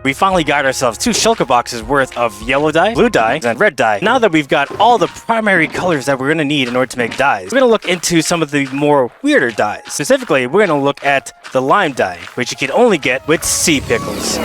We finally got ourselves 2 shulker boxes worth of yellow dye, blue dye, and red dye. Now that we've got all the primary colors that we're going to need in order to make dyes, we're going to look into some of the more weirder dyes. Specifically, we're going to look at the lime dye, which you can only get with sea pickles.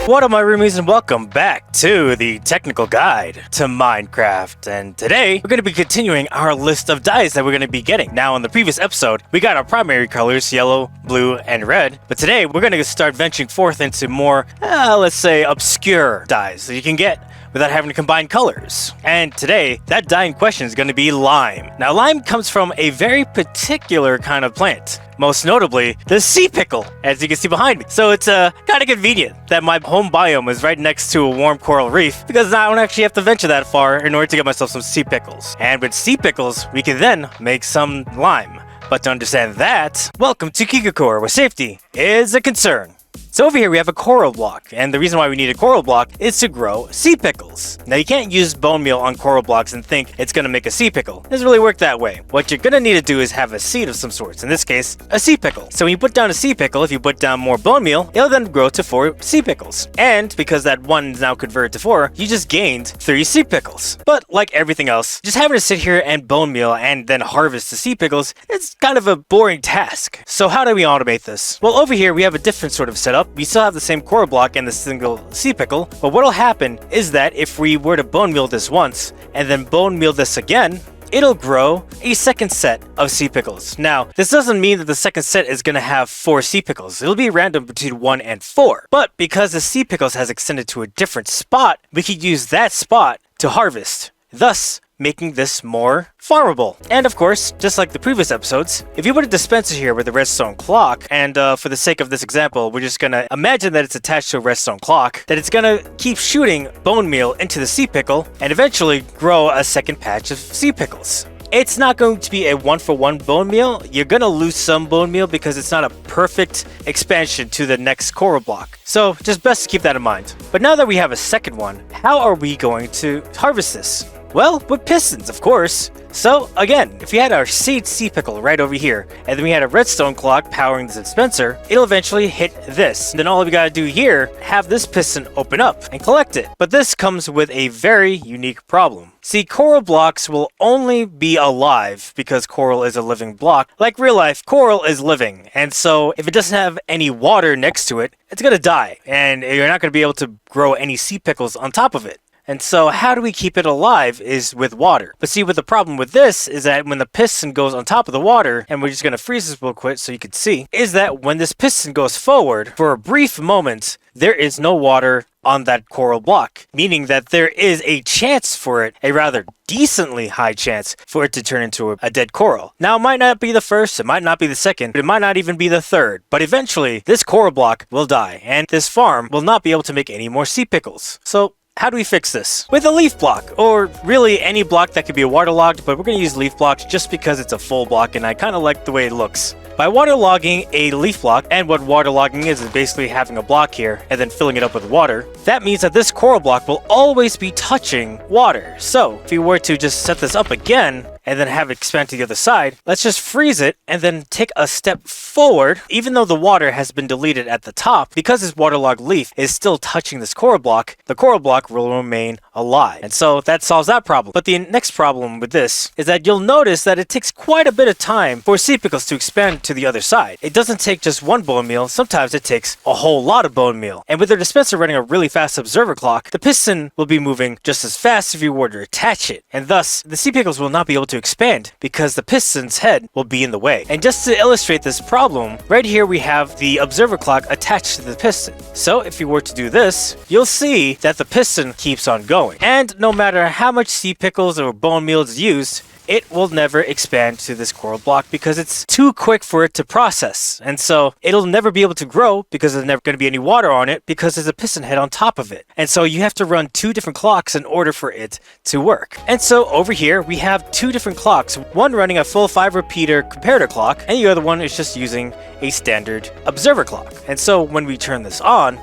What up, my roomies, and welcome back to the technical guide to Minecraft. And today, we're going to be continuing our list of dyes that we're going to be getting. Now, in the previous episode, we got our primary colors, yellow, blue, and red. But today, we're going to start venturing forth into more, let's say, obscure dyes that you can get without having to combine colors. And today, that dye in question is going to be lime. Now, lime comes from a very particular kind of plant. Most notably, the sea pickle, as you can see behind me. So it's kind of convenient that my home biome is right next to a warm coral reef, because I don't actually have to venture that far in order to get myself some sea pickles. And with sea pickles, we can then make some lime. But to understand that, welcome to KiguCorp, where safety is a concern. So over here we have a coral block, and the reason why we need a coral block is to grow sea pickles. Now you can't use bone meal on coral blocks and think it's going to make a sea pickle. It doesn't really work that way. What you're going to need to do is have a seed of some sorts, in this case, a sea pickle. So when you put down a sea pickle, if you put down more bone meal, it'll then grow to 4 sea pickles. And because that one is now converted to 4, you just gained 3 sea pickles. But like everything else, just having to sit here and bone meal and then harvest the sea pickles, it's kind of a boring task. So how do we automate this? Well, over here we have a different sort of setup. We still have the same coral block and the single sea pickle, but what'll happen is that if we were to bone meal this once and then bone meal this again, it'll grow a second set of sea pickles. Now, this doesn't mean that the second set is going to have 4 sea pickles. It'll be random between 1 and 4. But because the sea pickles has extended to a different spot, we could use that spot to harvest, thus making this more farmable. And of course, just like the previous episodes, if you put a dispenser here with a redstone clock, and for the sake of this example, we're just gonna imagine that it's attached to a redstone clock, that it's gonna keep shooting bone meal into the sea pickle and eventually grow a second patch of sea pickles. It's not going to be a 1-for-1 bone meal. You're gonna lose some bone meal because it's not a perfect expansion to the next coral block. So just best to keep that in mind. But now that we have a second one, how are we going to harvest this? Well, with pistons, of course. So again, if we had our seed sea pickle right over here, and then we had a redstone clock powering the dispenser, it'll eventually hit this. And then all we gotta do here, have this piston open up and collect it. But this comes with a very unique problem. See, coral blocks will only be alive because coral is a living block. Like real life, coral is living. And so if it doesn't have any water next to it, it's gonna die. And you're not gonna be able to grow any sea pickles on top of it. And so how do we keep it alive is with water. But see, what the problem with this is that when the piston goes on top of the water, and we're just going to freeze this real quick so you can see, is that when this piston goes forward, for a brief moment, there is no water on that coral block, meaning that there is a chance for it, a rather decently high chance for it to turn into a dead coral. Now, it might not be the first, it might not be the second, but it might not even be the third. But eventually, this coral block will die, and this farm will not be able to make any more sea pickles. So how do we fix this? With a leaf block, or really any block that could be waterlogged, but we're going to use leaf blocks just because it's a full block and I kind of like the way it looks. By waterlogging a leaf block, and what waterlogging is basically having a block here and then filling it up with water, that means that this coral block will always be touching water. So if we were to just set this up again and then have it expand to the other side, let's just freeze it and then take a step forward. Even though the water has been deleted at the top, because this waterlogged leaf is still touching this coral block, the coral block will remain alive. And so that solves that problem. But the next problem with this is that you'll notice that it takes quite a bit of time for sea pickles to expand to the other side. It doesn't take just one bone meal, sometimes it takes a whole lot of bone meal. And with the dispenser running a really fast observer clock, the piston will be moving just as fast if you were to attach it. And thus, the sea pickles will not be able to expand because the piston's head will be in the way. And just to illustrate this problem, right here we have the observer clock attached to the piston. So if you were to do this, you'll see that the piston keeps on going. And no matter how much sea pickles or bone meal is used, it will never expand to this coral block because it's too quick for it to process. And so it'll never be able to grow because there's never going to be any water on it because there's a piston head on top of it. And so you have to run 2 different clocks in order for it to work. And so over here, we have 2 different clocks, one running a full 5 repeater comparator clock, and the other one is just using a standard observer clock. And so when we turn this on,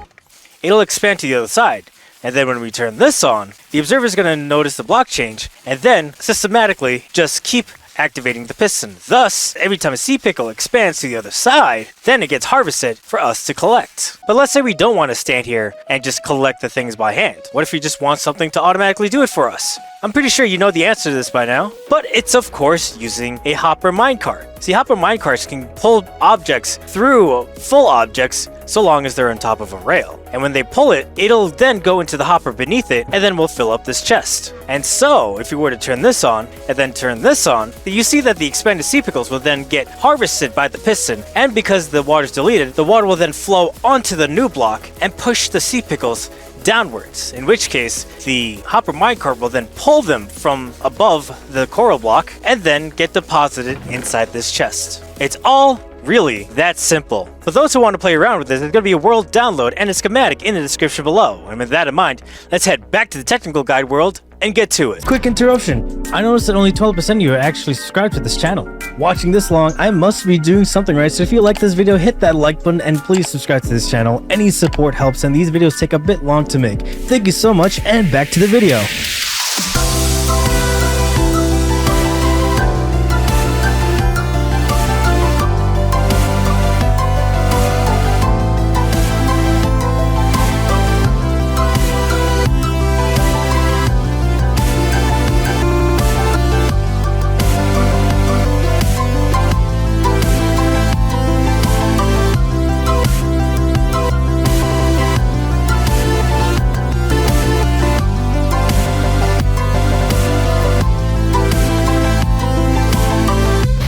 it'll expand to the other side. And then when we turn this on, the observer is going to notice the block change and then systematically just keep activating the piston. Thus, every time a sea pickle expands to the other side, then it gets harvested for us to collect. But let's say we don't want to stand here and just collect the things by hand. What if we just want something to automatically do it for us? I'm pretty sure you know the answer to this by now, but it's of course using a hopper minecart. See, hopper minecarts can pull objects through full objects so long as they're on top of a rail. And when they pull it, it'll then go into the hopper beneath it, and then we'll fill up this chest. And so, if you were to turn this on, and then turn this on, you see that the expanded sea pickles will then get harvested by the piston, and because the water's deleted, the water will then flow onto the new block and push the sea pickles downwards, in which case the hopper minecart will then pull them from above the coral block and then get deposited inside this chest. It's all really that simple. For those who want to play around with this, there's going to be a world download and a schematic in the description below. And with that in mind, let's head back to the technical guide world and get to it. Quick interruption. I noticed that only 12% of you are actually subscribed to this channel. Watching this long, I must be doing something right, so if you like this video, hit that like button and please subscribe to this channel. Any support helps and these videos take a bit long to make. Thank you so much and back to the video.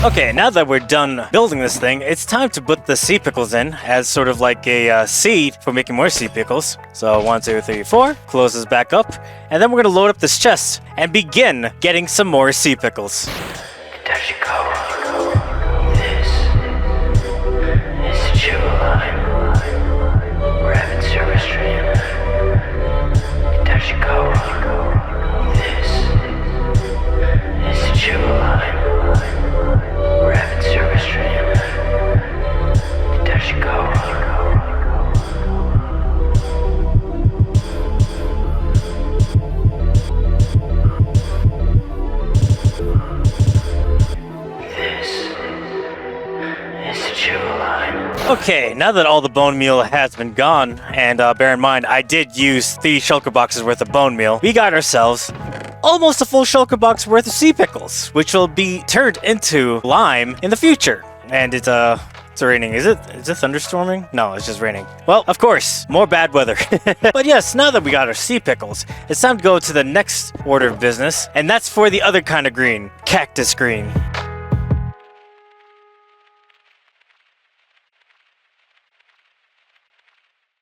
Okay, now that we're done building this thing, it's time to put the sea pickles in as sort of like a seed for making more sea pickles. So 1, 2, 3, 4, close this back up, and then we're gonna load up this chest and begin getting some more sea pickles. There you go. This is the Chill Line. Rapid service stream. There you go. This is the Chill Line. Rapid service stream. There you go. Okay, now that all the bone meal has been gone, and bear in mind, I did use 3 shulker boxes worth of bone meal, we got ourselves almost a full shulker box worth of sea pickles, which will be turned into lime in the future. And it's raining. Is it thunderstorming? No, it's just raining. Well, of course, more bad weather. But yes, now that we got our sea pickles, it's time to go to the next order of business, and that's for the other kind of green, cactus green.